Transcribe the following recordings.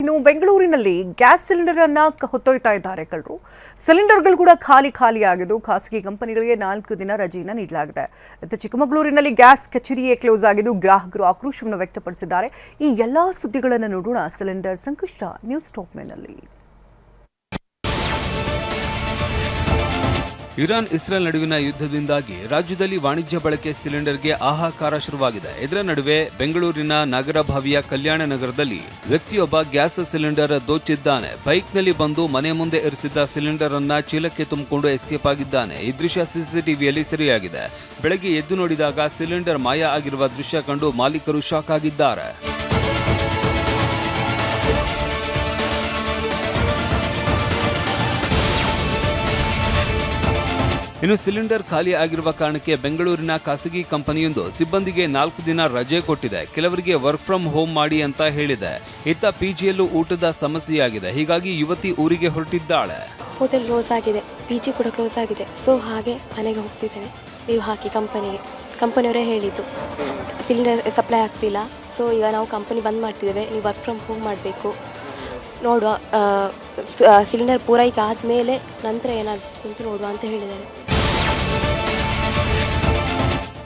ಇನ್ನು ಬೆಂಗಳೂರಿನಲ್ಲಿ gas cylinder ಅನ್ನ ಹೊತ್ತೊಯ್ತಾ ಇದ್ದಾರೆ ಕಳ್ಳರು. ಸಿಲಿಂಡರ್ಗಳು ಕೂಡ ಖಾಲಿ ಆಗಿದ್ದು ಖಾಸಗಿ ಕಂಪನಿಗಳಿಗೆ 4 ದಿನ ರಜೆಯನ್ನು ನೀಡಲಾಗಿದೆ. ಚಿಕ್ಕಮಗಳೂರಿನಲ್ಲಿ ಗ್ಯಾಸ್ ಕಚೇರಿಯೇ ಕ್ಲೋಸ್ ಆಗಿದ್ದು ಗ್ರಾಹಕರು ಆಕ್ರೋಶವನ್ನು ವ್ಯಕ್ತಪಡಿಸಿದ್ದಾರೆ. ಈ ಎಲ್ಲಾ ಸುದ್ದಿಗಳನ್ನು ನೋಡೋಣ ಸಿಲಿಂಡರ್ ಸಂಕಷ್ಟ ನ್ಯೂಸ್ ಟಾಪ್ನಲ್ಲಿ. ಇರಾನ್ ಇಸ್ರೇಲ್ ನಡುವಿನ ಯುದ್ಧದಿಂದಾಗಿ ರಾಜ್ಯದಲ್ಲಿ ವಾಣಿಜ್ಯ ಬಳಕೆ ಸಿಲಿಂಡರ್ಗೆ ಹಾಹಾಕಾರ ಶುರುವಾಗಿದೆ. ಇದರ ನಡುವೆ ಬೆಂಗಳೂರಿನ ನಾಗರಭಾವಿಯ ಕಲ್ಯಾಣ ನಗರದಲ್ಲಿ ವ್ಯಕ್ತಿಯೊಬ್ಬ ಗ್ಯಾಸ್ ಸಿಲಿಂಡರ್ ದೋಚಿದ್ದಾನೆ. ಬೈಕ್ನಲ್ಲಿ ಬಂದು ಮನೆ ಮುಂದೆ ಇರಿಸಿದ್ದ ಸಿಲಿಂಡರ್ ಅನ್ನ ಚೀಲಕ್ಕೆ ತುಂಬಿಕೊಂಡು ಎಸ್ಕೇಪ್ ಆಗಿದ್ದಾನೆ. ಈ ದೃಶ್ಯ ಸಿಸಿಟಿವಿಯಲ್ಲಿ ಸೆರೆಯಾಗಿದೆ. ಬೆಳಗ್ಗೆ ಎದ್ದು ನೋಡಿದಾಗ ಸಿಲಿಂಡರ್ ಮಾಯ ಆಗಿರುವ ದೃಶ್ಯ ಕಂಡು ಮಾಲೀಕರು ಶಾಕ್ ಆಗಿದ್ದಾರೆ. ಇನ್ನು ಸಿಲಿಂಡರ್ ಖಾಲಿ ಆಗಿರುವ ಕಾರಣಕ್ಕೆ ಬೆಂಗಳೂರಿನ ಖಾಸಗಿ ಕಂಪನಿಯೊಂದು ಸಿಬ್ಬಂದಿಗೆ 4 ದಿನ ರಜೆ ಕೊಟ್ಟಿದೆ. ಕೆಲವರಿಗೆ ವರ್ಕ್ ಫ್ರಮ್ ಹೋಮ್ ಮಾಡಿ ಅಂತ ಹೇಳಿದೆ. ಇತ್ತ ಪಿಜಿಯಲ್ಲೂ ಊಟದ ಸಮಸ್ಯೆಯಾಗಿದೆ. ಹೀಗಾಗಿ ಯುವತಿ ಊರಿಗೆ ಹೊರಟಿದ್ದಾಳೆ. ಹೋಟೆಲ್ ಕ್ಲೋಸ್ ಆಗಿದೆ, ಪಿಜಿ ಕೂಡ ಕ್ಲೋಸ್ ಆಗಿದೆ. ಸೊ ಹಾಗೆ ಮನೆಗೆ ಹೋಗ್ತಿದ್ದೇನೆ. ಲೀವ್ ಹಾಕಿ ಕಂಪನಿಯವರೇ ಹೇಳಿದ್ದು ಸಿಲಿಂಡರ್ ಸಪ್ಲೈ ಆಗ್ತಿಲ್ಲ. ಸೊ ಈಗ ನಾವು ಕಂಪನಿ ಬಂದ್ ಮಾಡ್ತಿದ್ದೇವೆ, ನೀವು ವರ್ಕ್ ಫ್ರಮ್ ಹೋಮ್ ಮಾಡಬೇಕು, ನೋಡುವ ಸಿಲಿಂಡರ್ ಪೂರೈಕೆ ಆದಮೇಲೆ ನಂತರ ಏನಾಗುತ್ತೆ ಅಂತ ನೋಡುವ ಅಂತ ಹೇಳಿದ್ದಾರೆ.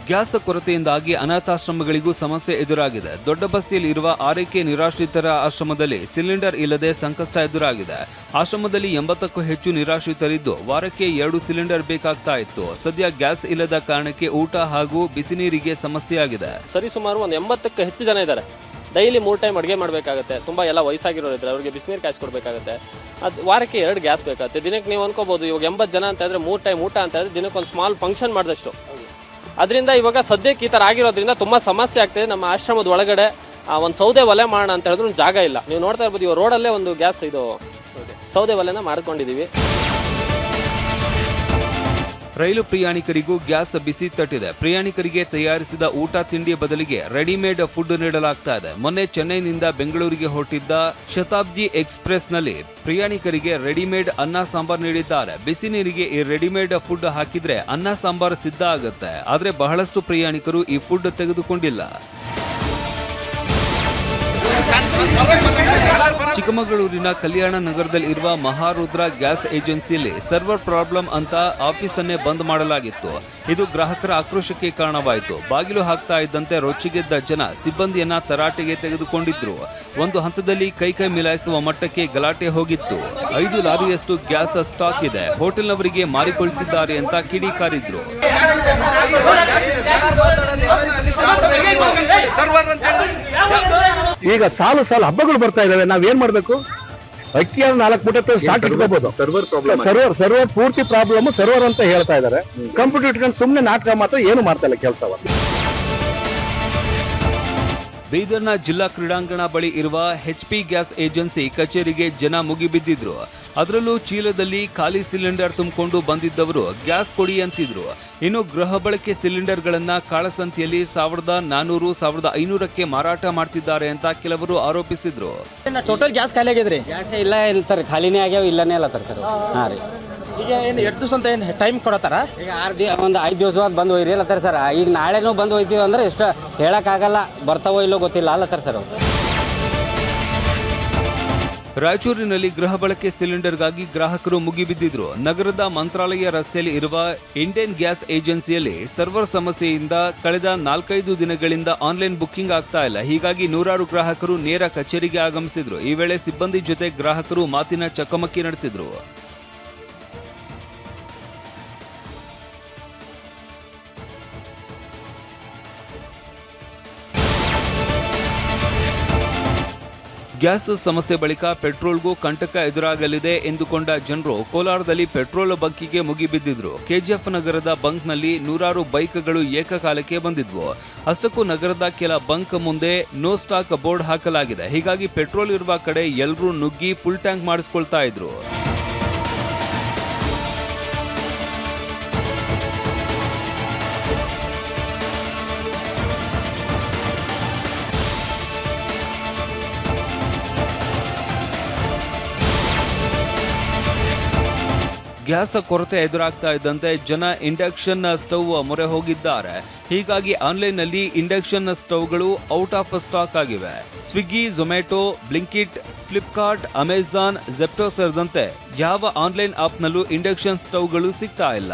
ಗ್ಯಾಸ್ ಕೊರತೆಯಿಂದಾಗಿ ಅನಾಥಾಶ್ರಮಗಳಿಗೂ ಸಮಸ್ಯೆ ಎದುರಾಗಿದೆ. ದೊಡ್ಡ ಬಸ್ತಿಯಲ್ಲಿ ಇರುವ ಆರೈಕೆ ನಿರಾಶ್ರಿತರ ಆಶ್ರಮದಲ್ಲಿ ಸಿಲಿಂಡರ್ ಇಲ್ಲದೆ ಸಂಕಷ್ಟ ಎದುರಾಗಿದೆ. ಆಶ್ರಮದಲ್ಲಿ 80ಕ್ಕೂ ಹೆಚ್ಚು ನಿರಾಶ್ರಿತರಿದ್ದು ವಾರಕ್ಕೆ 2 ಸಿಲಿಂಡರ್ ಬೇಕಾಗ್ತಾ ಇತ್ತು. ಸದ್ಯ ಗ್ಯಾಸ್ ಇಲ್ಲದ ಕಾರಣಕ್ಕೆ ಊಟ ಹಾಗೂ ಬಿಸಿ ನೀರಿಗೆ ಸಮಸ್ಯೆಯಾಗಿದೆ. ಸರಿಸುಮಾರು ಒಂದು 80ಕ್ಕೂ ಹೆಚ್ಚು ಜನ ಇದ್ದಾರೆ. ಡೈಲಿ 3 ಟೈಮ್ ಅಡುಗೆ ಮಾಡಬೇಕಾಗುತ್ತೆ. ತುಂಬ ಎಲ್ಲ ವಯಸ್ಸಾಗಿರೋರು ಇದ್ದಾರೆ, ಅವರಿಗೆ ಬಿಸಿನೀರು ಕಾಯಿಸ್ಕೊಡ್ಬೇಕಾಗುತ್ತೆ. ಅದು ವಾರಕ್ಕೆ 2 ಗ್ಯಾಸ್ ಬೇಕಾಗುತ್ತೆ. ದಿನಕ್ಕೆ ನೀವು ಅನ್ಕೋಬೋದು, ಇವಾಗ 80 ಜನ ಅಂತ ಹೇಳಿದ್ರೆ 3 ಟೈಮ್ ಊಟ ಅಂತ ಹೇಳಿದ್ರೆ ದಿನಕ್ಕೆ ಒಂದು ಸ್ಮಾಲ್ ಫಂಕ್ಷನ್ ಮಾಡಿದಷ್ಟು. ಅದರಿಂದ ಇವಾಗ ಸದ್ಯಕ್ಕೆ ಈ ಥರ ಆಗಿರೋದ್ರಿಂದ ತುಂಬ ಸಮಸ್ಯೆ ಆಗ್ತಿದೆ. ನಮ್ಮ ಆಶ್ರಮದ ಒಳಗಡೆ ಒಂದು ಸೌದೆ ಒಲೆ ಮಾಡೋಣ ಅಂತ ಹೇಳಿದ್ರು ಜಾಗ ಇಲ್ಲ. ನೀವು ನೋಡ್ತಾ ಇರ್ಬೋದು, ಇವಾಗ ರೋಡಲ್ಲೇ ಒಂದು ಗ್ಯಾಸ್ ಸೌದೆ ಒಲೆನ ಮಾಡ್ಕೊಂಡಿದ್ದೀವಿ. ರೈಲು ಪ್ರಯಾಣಿಕರಿಗೂ ಗ್ಯಾಸ್ ಬಿಸಿ ತಟ್ಟಿದೆ. ಪ್ರಯಾಣಿಕರಿಗೆ ತಯಾರಿಸಿದ ಊಟ ತಿಂಡಿಯ ಬದಲಿಗೆ ರೆಡಿಮೇಡ್ ಫುಡ್ ನೀಡಲಾಗ್ತಾ ಇದೆ. ಮೊನ್ನೆ ಚೆನ್ನೈನಿಂದ ಬೆಂಗಳೂರಿಗೆ ಹೊರಟಿದ್ದ ಶತಾಬ್ದಿ ಎಕ್ಸ್ಪ್ರೆಸ್ನಲ್ಲಿ ಪ್ರಯಾಣಿಕರಿಗೆ ರೆಡಿಮೇಡ್ ಅನ್ನ ಸಾಂಬಾರ್ ನೀಡಿದ್ದಾರೆ. ಬಿಸಿ ನೀರಿಗೆ ಈ ರೆಡಿಮೇಡ್ ಫುಡ್ ಹಾಕಿದ್ರೆ ಅನ್ನ ಸಾಂಬಾರ್ ಸಿದ್ಧ ಆಗುತ್ತೆ. ಆದ್ರೆ ಬಹಳಷ್ಟು ಪ್ರಯಾಣಿಕರು ಈ ಫುಡ್ ತೆಗೆದುಕೊಂಡಿಲ್ಲ. ಚಿಕ್ಕಮಗಳೂರಿನ ಕಲ್ಯಾಣ ನಗರದಲ್ಲಿ ಇರುವ ಮಹಾರುದ್ರ ಗ್ಯಾಸ್ ಏಜೆನ್ಸಿಯಲ್ಲಿ ಸರ್ವರ್ ಪ್ರಾಬ್ಲಮ್ ಅಂತ ಆಫೀಸನ್ನೇ ಬಂದ್ ಮಾಡಲಾಗಿತ್ತು. ಇದು ಗ್ರಾಹಕರ ಆಕ್ರೋಶಕ್ಕೆ ಕಾರಣವಾಯಿತು. ಬಾಗಿಲು ಹಾಕ್ತಾ ಇದ್ದಂತೆ ರೊಚ್ಚಿಗೆದ್ದ ಜನ ಸಿಬ್ಬಂದಿಯನ್ನ ತರಾಟೆಗೆ ತೆಗೆದುಕೊಂಡಿದ್ರು. ಒಂದು ಹಂತದಲ್ಲಿ ಕೈ ಮಿಲಾಯಿಸುವ ಮಟ್ಟಕ್ಕೆ ಗಲಾಟೆ ಹೋಗಿತ್ತು. 5 ಲಾರಿಯಷ್ಟು ಗ್ಯಾಸ್ ಸ್ಟಾಕ್ ಇದೆ, ಹೋಟೆಲ್ನವರಿಗೆ ಮಾರಿಕೊಳ್ತಿದ್ದಾರೆ ಅಂತ ಕಿಡಿಕಾರಿದ್ರು. ಈಗ ಸಾಲು ಹಬ್ಬಗಳು ಬರ್ತಾ ಇದಾವೆ, ನಾವೇನ್ ಮಾಡ್ಬೇಕು? ಅಕ್ಕಿಯನ್ನು 4 ಮೂಟೆ ಸ್ಟಾಕ್ ಇಟ್ಕೋಬಹುದು. ಸರ್ವರ್ ಪೂರ್ತಿ ಪ್ರಾಬ್ಲಮ್ ಸರ್ವರ್ ಅಂತ ಹೇಳ್ತಾ ಇದಾರೆ. ಕಂಪ್ಯೂಟರ್ ಇಟ್ಕೊಂಡು ಸುಮ್ಮನೆ ನಾಟಕ ಮಾತ್ರ ಏನು ಮಾಡ್ತಾ ಇಲ್ಲ ಕೆಲಸವನ್ನು. ಬೀದರ್ನ ಜಿಲ್ಲಾ ಕ್ರೀಡಾಂಗಣ ಬಳಿ ಇರುವ HP ಗ್ಯಾಸ್ ಏಜೆನ್ಸಿ ಕಚೇರಿಗೆ ಜನ ಮುಗಿಬಿದ್ದಿದ್ರು. ಅದರಲ್ಲೂ ಚೀಲದಲ್ಲಿ ಖಾಲಿ ಸಿಲಿಂಡರ್ ತುಂಬಿಕೊಂಡು ಬಂದಿದ್ದವರು ಗ್ಯಾಸ್ ಕೊಡಿ ಅಂತಿದ್ರು. ಇನ್ನು ಗೃಹ ಬಳಕೆ ಸಿಲಿಂಡರ್ಗಳನ್ನ ಕಾಳಸಂತೆಯಲ್ಲಿ 1400, 1500ಕ್ಕೆ ಮಾರಾಟ ಮಾಡ್ತಿದ್ದಾರೆ ಅಂತ ಕೆಲವರು ಆರೋಪಿಸಿದ್ರು. ಟೋಟಲ್ ಗ್ಯಾಸ್ ಖಾಲಿ ಆಗಿದ್ರಿ? ಗ್ಯಾಸ್ ಇಲ್ಲ ಇಲ್ತಾರೆ, ಖಾಲಿನೇ ಆಗ್ಯಾವ, ಇಲ್ಲನೇ ಅಲ್ಲತ್ತಾರ ಸರ್. ಹಾಂ ರೀ. ಈಗ ಏನು 2 ದಿವಸ ಅಂತ ಏನು ಟೈಮ್ ಕೊಡತ್ತಾರ? ಈಗ 5 ದಿವಸ ಬಂದು ಒಯ್ರಿ ಅಲ್ಲತ್ತಾರ ಸರ್. ಈಗ ನಾಳೆನೂ ಬಂದು ಒಯ್ತೀವಿ ಅಂದ್ರೆ ಎಷ್ಟು ಹೇಳಕ್ಕಾಗಲ್ಲ, ಬರ್ತಾವೋ ಇಲ್ಲೋ ಗೊತ್ತಿಲ್ಲ ಅಲ್ಲತ್ತಾರ ಸರ್. ರಾಯಚೂರಿನಲ್ಲಿ ಗೃಹ ಬಳಕೆ ಸಿಲಿಂಡರ್ಗಾಗಿ ಗ್ರಾಹಕರು ಮುಗಿಬಿದ್ದಿದ್ರು. ನಗರದ ಮಂತ್ರಾಲಯ ರಸ್ತೆಯಲ್ಲಿ ಇರುವ ಇಂಡಿಯನ್ ಗ್ಯಾಸ್ ಏಜೆನ್ಸಿಯಲ್ಲಿ ಸರ್ವರ್ ಸಮಸ್ಯೆಯಿಂದ ಕಳೆದ 4-5 ದಿನಗಳಿಂದ ಆನ್ಲೈನ್ ಬುಕ್ಕಿಂಗ್ ಆಗ್ತಾ ಇಲ್ಲ. ಹೀಗಾಗಿ ನೂರಾರು ಗ್ರಾಹಕರು ನೇರ ಕಚೇರಿಗೆ ಆಗಮಿಸಿದ್ರು. ಈ ವೇಳೆ ಸಿಬ್ಬಂದಿ ಜೊತೆ ಗ್ರಾಹಕರು ಮಾತಿನ ಚಕಮಕಿ ನಡೆಸಿದ್ರು. ಗ್ಯಾಸ್ ಸಮಸ್ಯೆ ಬಳಿಕ ಪೆಟ್ರೋಲ್ಗೂ ಕಂಟಕ ಎದುರಾಗಲಿದೆ ಎಂದುಕೊಂಡ ಜನರು ಕೋಲಾರದಲ್ಲಿ ಪೆಟ್ರೋಲ್ ಬಂಕಿಗೆ ಮುಗಿಬಿದ್ದಿದ್ರು. KGF ನಗರದ ಬಂಕ್ನಲ್ಲಿ ನೂರಾರು ಬೈಕ್ಗಳು ಏಕಕಾಲಕ್ಕೆ ಬಂದಿದ್ವು. ಅಷ್ಟಕ್ಕೂ ನಗರದ ಕೆಲ ಬಂಕ್ ಮುಂದೆ ನೋ ಸ್ಟಾಕ್ ಬೋರ್ಡ್ ಹಾಕಲಾಗಿದೆ. ಹೀಗಾಗಿ ಪೆಟ್ರೋಲ್ ಇರುವ ಕಡೆ ಎಲ್ಲರೂ ನುಗ್ಗಿ ಫುಲ್ ಟ್ಯಾಂಕ್ ಮಾಡಿಸ್ಕೊಳ್ತಾ ಇದ್ರು. ಗ್ಯಾಸ್ ಕೊರತೆ ಎದುರಾಗ್ತಾ ಇದ್ದಂತೆ ಜನ ಇಂಡಕ್ಷನ್ ಸ್ಟವ್ ಮೊರೆ ಹೋಗಿದ್ದಾರೆ. ಹೀಗಾಗಿ ಆನ್ಲೈನ್ನಲ್ಲಿ ಇಂಡಕ್ಷನ್ ಸ್ಟವ್ಗಳು ಔಟ್ ಆಫ್ ಸ್ಟಾಕ್ ಆಗಿವೆ. ಸ್ವಿಗ್ಗಿ, ಝೊಮ್ಯಾಟೊ, ಬ್ಲಿಂಕಿಟ್, ಫ್ಲಿಪ್ಕಾರ್ಟ್, ಅಮೆಜಾನ್, ಜೆಪ್ಟೋ ಸೇರಿದಂತೆ ಯಾವ ಆನ್ಲೈನ್ ಆಪ್ನಲ್ಲೂ ಇಂಡಕ್ಷನ್ ಸ್ಟವ್ಗಳು ಸಿಗ್ತಾ ಇಲ್ಲ.